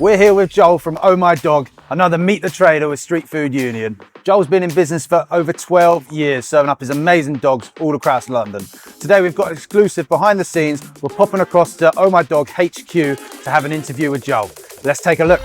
We're here with Joel from Oh My Dog, another Meet the Trader with Street Food Union. Joel's been in business for over 12 years, serving up his amazing dogs all across London. Today we've got an exclusive behind the scenes. We're popping across to Oh My Dog HQ to have an interview with Joel. Let's take a look.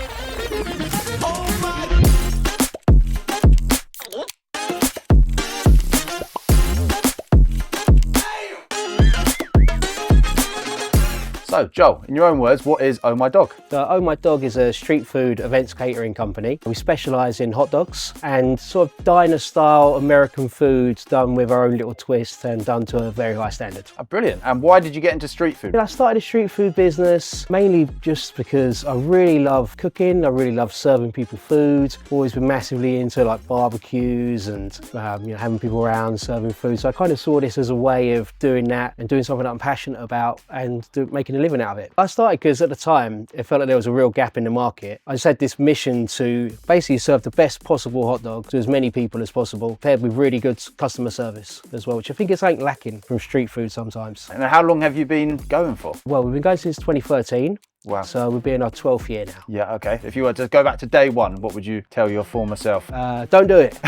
So, Joel, in your own words, what is Oh My Dog? So, Oh My Dog is a street food events catering company. We specialise in hot dogs and sort of diner-style American foods done with our own little twist and done to a very high standard. Oh, brilliant. And why did you get into street food? I started a street food business mainly just because I really love cooking. I really love serving people food. Always been massively into like barbecues and having people around serving food. So I kind of saw this as a way of doing that and doing something that I'm passionate about and making a living out of it. I started because at the time it felt like there was a real gap in the market. I just had this mission to basically serve the best possible hot dog to as many people as possible, paired with really good customer service as well, which I think is like lacking from street food sometimes. And how long have you been going for? Well, we've been going since 2013. Wow. So we'll be in our 12th year now. Yeah, okay. If you were to go back to day one, what would you tell your former self? Don't do it.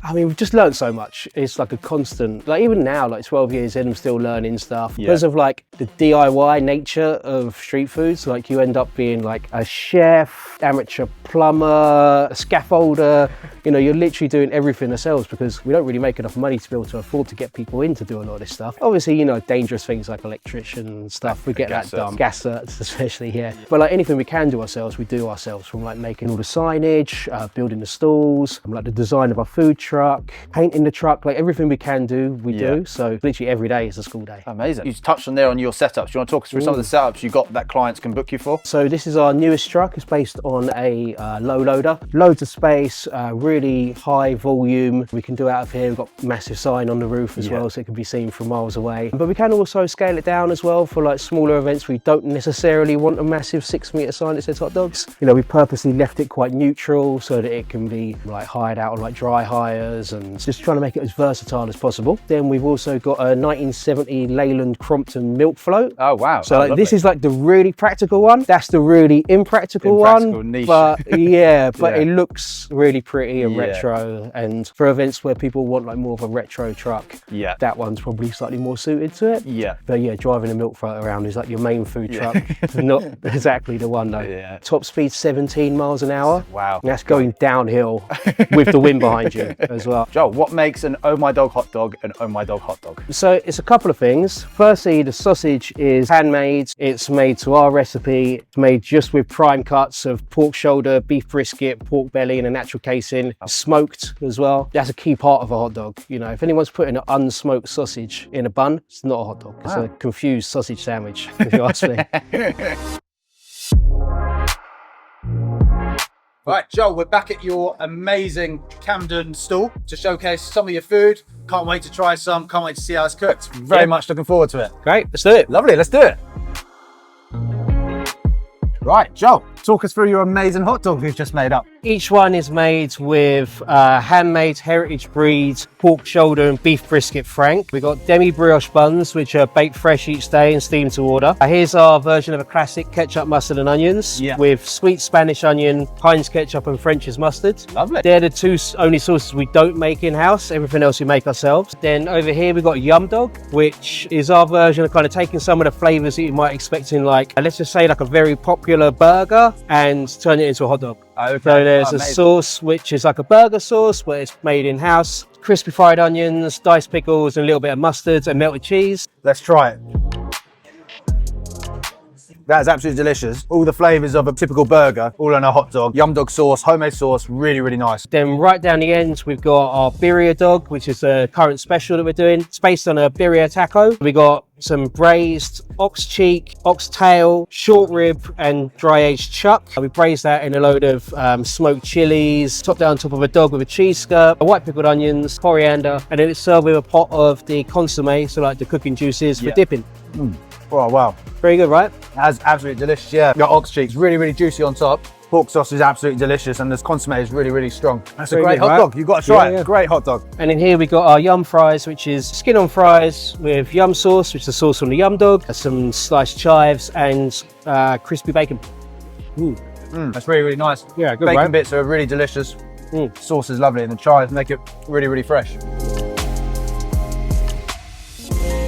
I mean, we've just learned so much. It's like a constant, like even now, like 12 years in, I'm still learning stuff. Because of like the DIY nature of street foods, like you end up being like a chef, amateur plumber, a scaffolder. You know, you're literally doing everything ourselves because we don't really make enough money to be able to afford to get people in to do a lot of this stuff. Obviously, you know, dangerous things like electrician and stuff, we get that done. Gas certs especially, yeah. But like anything we can do ourselves, we do ourselves, from like making all the signage, building the stalls, like the design of our food truck, painting the truck, like everything we can do, we do. So literally every day is a school day. Amazing. You touched on there on your setups. Do you want to talk us through some of the setups you got that clients can book you for? So this is our newest truck. It's based on a low loader. Loads of space, really high volume. We can do out of here. We've got massive sign on the roof as well, so it can be seen from miles away. But we can also scale it down as well for like smaller events. We don't necessarily want a massive 6-metre sign that says hot dogs. You know, we purposely left it quite neutral so that it can be like hired out on like dry hires and just trying to make it as versatile as possible. Then we've also got a 1970 Leyland Crompton milk float. Oh wow. So like this is like the really practical one. That's the really impractical one. Niche. But yeah, but it looks really pretty and retro. And for events where people want like more of a retro truck, that one's probably slightly more suited to it. Yeah. But yeah, driving a milk float around is like your main food truck. Not exactly the one though. Yeah. Top speed 17 miles an hour. Wow. And that's going downhill with the wind behind you as well. Joel, what makes an Oh My Dog hot dog an Oh My Dog hot dog? So it's a couple of things. Firstly, the sausage is handmade. It's made to our recipe. It's made just with prime cuts of pork shoulder, beef brisket, pork belly in a natural casing, smoked as well. That's a key part of a hot dog. You know, if anyone's putting an unsmoked sausage in a bun, it's not a hot dog. It's a confused sausage sandwich, if you ask me. Right, Joel, we're back at your amazing Camden stall to showcase some of your food. Can't wait to try some, can't wait to see how it's cooked. Very much looking forward to it. Great, let's do it. Lovely, let's do it. Right, Joel, talk us through your amazing hot dog you've just made up. Each one is made with handmade heritage breed pork shoulder and beef brisket frank. We've got demi brioche buns, which are baked fresh each day and steamed to order. Here's our version of a classic ketchup, mustard and onions with sweet Spanish onion, Heinz ketchup and French's mustard. Lovely. They're the two only sauces we don't make in-house. Everything else we make ourselves. Then over here we've got Yum Dog, which is our version of kind of taking some of the flavors that you might expect in like, let's just say like a very popular burger and turn it into a hot dog. Okay. So there's a sauce which is like a burger sauce, but it's made in-house. Crispy fried onions, diced pickles, and a little bit of mustard and melted cheese. Let's try it. That is absolutely delicious. All the flavors of a typical burger, all on a hot dog. Yum Dog sauce, homemade sauce, really, really nice. Then right down the end, we've got our birria dog, which is a current special that we're doing. It's based on a birria taco. We got some braised ox cheek, ox tail, short rib, and dry aged chuck. We braised that in a load of smoked chilies, topped down on top of a dog with a cheese skirt, white pickled onions, coriander, and then it's served with a pot of the consomme, so like the cooking juices for dipping. Oh, wow. Very good, right? That's absolutely delicious, yeah. Got ox cheeks, really, really juicy on top. Pork sauce is absolutely delicious and this consomme is really, really strong. That's a great hot dog. You've got to try it. Great hot dog. And in here we got our yum fries, which is skin on fries with yum sauce, which is the sauce from the Yum Dog, some sliced chives and crispy bacon. That's really, really nice. Yeah, good, Bacon right? bits are really delicious. Sauce is lovely, and the chives make it really, really fresh.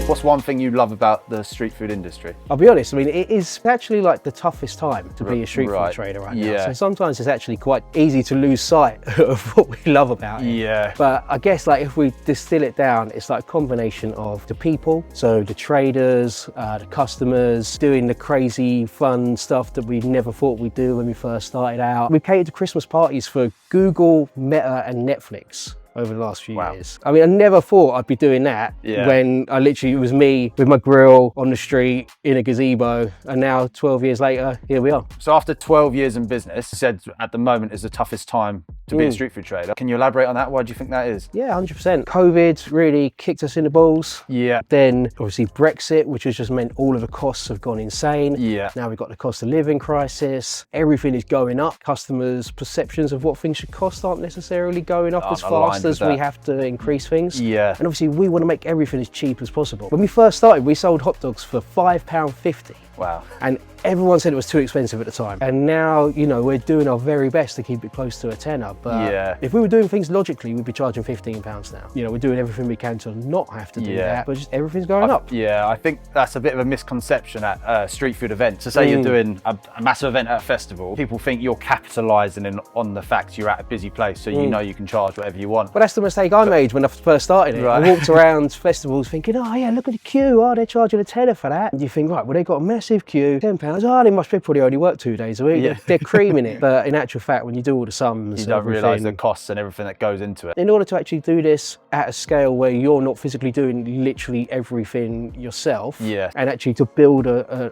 What's one thing you love about the street food industry? I'll be honest, I mean, it is actually like the toughest time to be a street food Right. trader right now. Yeah. So sometimes it's actually quite easy to lose sight of what we love about it. Yeah. But I guess like if we distill it down, it's like a combination of the people, so the traders, the customers, doing the crazy fun stuff that we never thought we'd do when we first started out. We catered to Christmas parties for Google, Meta and Netflix over the last few years. I mean, I never thought I'd be doing that when it was me with my grill on the street in a gazebo, and now 12 years later, here we are. So after 12 years in business, you said at the moment is the toughest time to be a street food trader. Can you elaborate on that? Why do you think that is? Yeah, 100%. COVID really kicked us in the balls. Yeah. Then obviously Brexit, which has just meant all of the costs have gone insane. Yeah. Now we've got the cost of living crisis. Everything is going up. Customers' perceptions of what things should cost aren't necessarily going up as fast as we have to increase things. Yeah. And obviously we want to make everything as cheap as possible. When we first started, we sold hot dogs for £5.50. Wow. And everyone said it was too expensive at the time. And now, you know, we're doing our very best to keep it close to a tenner. But if we were doing things logically, we'd be charging £15 now. You know, we're doing everything we can to not have to do that, but just everything's going up. Yeah, I think that's a bit of a misconception at street food events. So say you're doing a massive event at a festival, people think you're capitalising on the fact you're at a busy place, so you know you can charge whatever you want. But that's the mistake I made when I first started it. I walked around festivals thinking, oh yeah, look at the queue. Oh, they're charging a tenner for that. And you think, right, well, they've got a massive queue, £10. Oh, they must probably only work 2 days a week. Yeah. They're creaming it. But in actual fact, when you do all the sums, you don't realise the costs and everything that goes into it. In order to actually do this at a scale where you're not physically doing literally everything yourself, and actually to build a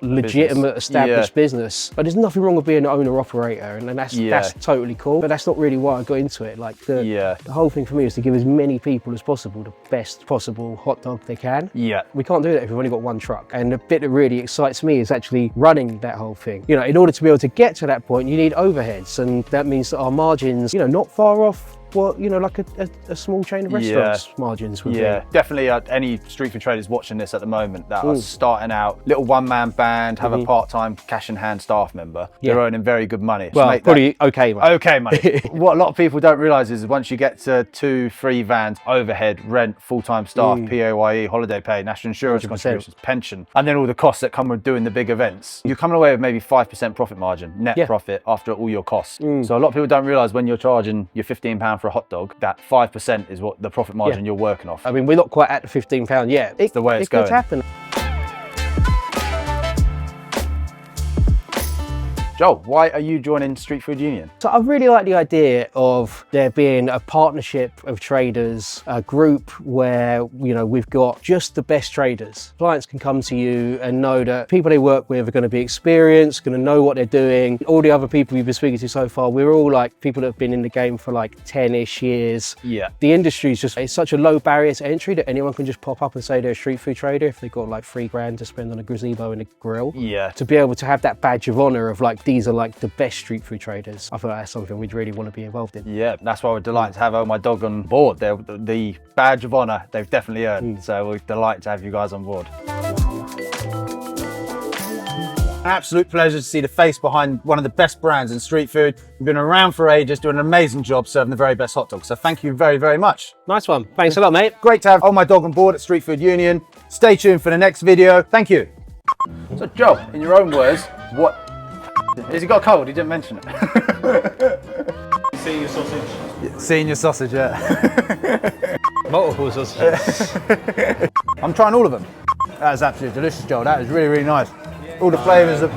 legitimate established business. But there's nothing wrong with being an owner-operator, and that's totally cool. But that's not really why I got into it. Like the whole thing for me is to give as many people as possible the best possible hot dog they can. Yeah. We can't do that if we've only got one truck. And the bit that really excites me is actually running that whole thing. You know, in order to be able to get to that point, you need overheads, and that means that our margins, you know, not far off what, you know, like a small chain of restaurants margins would be. Definitely any street food traders watching this at the moment that are starting out, little one-man band, have a part-time cash-in-hand staff member, they're earning very good money. Well, probably okay money. Okay money. What a lot of people don't realise is once you get to 2-3 vans, overhead, rent, full-time staff, PAYE, holiday pay, national insurance 100%. Contributions, pension, and then all the costs that come with doing the big events, you're coming away with maybe 5% profit margin, net profit after all your costs. So a lot of people don't realise when you're charging your £15 for a hot dog, that 5% is what the profit margin you're working off. I mean, we're not quite at the £15 yet. It's the way it's going. It could happen. Joel, why are you joining Street Food Union? So I really like the idea of there being a partnership of traders, a group where, you know, we've got just the best traders. Clients can come to you and know that people they work with are going to be experienced, going to know what they're doing. All the other people you've been speaking to so far, we're all like people that have been in the game for like 10-ish years. Yeah. The industry is just, it's such a low barrier to entry that anyone can just pop up and say they're a street food trader if they've got like $3 to spend on a gazebo and a grill. Yeah. To be able to have that badge of honor of like, these are like the best street food traders. I feel like that's something we'd really want to be involved in. Yeah, that's why we're delighted to have Oh My Dog on board. They're the badge of honor they've definitely earned. So we're delighted to have you guys on board. Absolute pleasure to see the face behind one of the best brands in street food. You've been around for ages, doing an amazing job serving the very best hot dogs. So thank you very, very much. Nice one. Thanks a lot, mate. Great to have Oh My Dog on board at Street Food Union. Stay tuned for the next video. Thank you. So Joel, in your own words, what has he got a cold? He didn't mention it. Senior sausage. Senior sausage, yeah. Multiple sausages. I'm trying all of them. That is absolutely delicious, Joel. That is really, really nice. All the flavours of